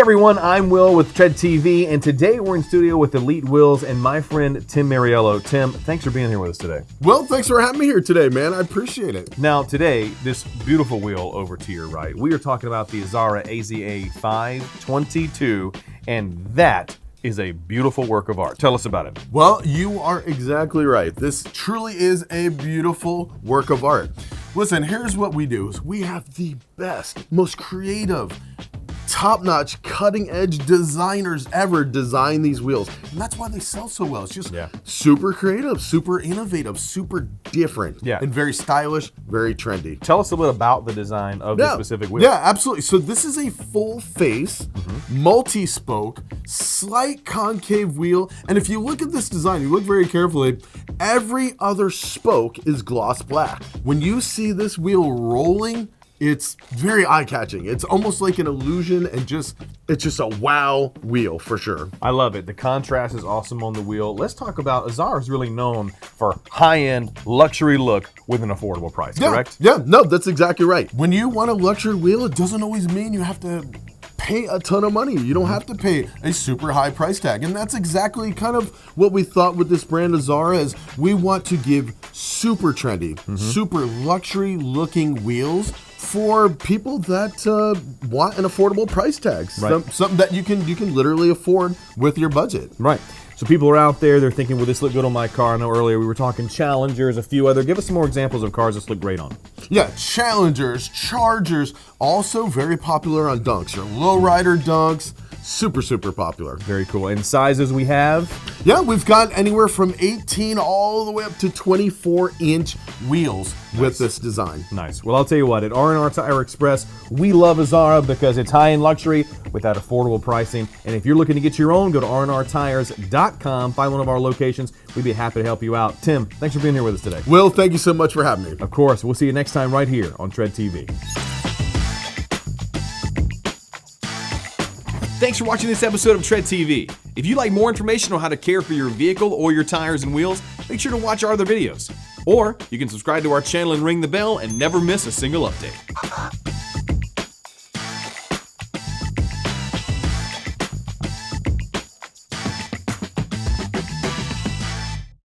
everyone, I'm Will with Tread TV, and today we're in studio with Elite Wheels and my friend Tim Mariello. Tim, thanks for being here with us today. Well, thanks for having me here today, man. I appreciate it. Now, today, this beautiful wheel over to your right, we are talking about the Azara AZA 522, and that is a beautiful work of art. Tell us about it. Well, you are exactly right. This truly is a beautiful work of art. Listen, here's what we do. Is we have the best, most creative, top-notch, cutting-edge designers ever design these wheels. And that's why they sell so well. It's just super creative, super innovative, super different, and very stylish, very trendy. Tell us a bit about the design of this specific wheel. Yeah, absolutely. So this is a full face, multi-spoke, slight concave wheel. And if you look at this design, you look very carefully, every other spoke is gloss black. When you see this wheel rolling, it's very eye-catching. It's almost like an illusion, and it's just a wow wheel for sure. I love it. The contrast is awesome on the wheel. Let's talk about Azara is really known for high-end luxury look with an affordable price, correct? Yeah, no, that's exactly right. When you want a luxury wheel, it doesn't always mean you have to pay a ton of money. You don't have to pay a super high price tag. And that's exactly kind of what we thought with this brand Azara is we want to give super trendy, super luxury looking wheels for people that want an affordable price tag. Something that you can literally afford with your budget. Right. So people are out there, they're thinking, will this look good on my car? I know earlier we were talking Challengers, a few other. Give us some more examples of cars this look great on. Yeah, Challengers, Chargers, also very popular on dunks. Your lowrider dunks, super, super popular. Very cool. And sizes we have? Yeah, we've got anywhere from 18 all the way up to 24-inch wheels with this design. Nice. Well, I'll tell you what, at R&R Tire Express, we love Azara because it's high-end luxury with that affordable pricing. And if you're looking to get your own, go to rnrtires.com, find one of our locations. We'd be happy to help you out. Tim, thanks for being here with us today. Will, thank you so much for having me. Of course. We'll see you next time right here on Tread TV. Thanks for watching this episode of Tread TV. If you'd like more information on how to care for your vehicle or your tires and wheels, make sure to watch our other videos. Or you can subscribe to our channel and ring the bell and never miss a single update.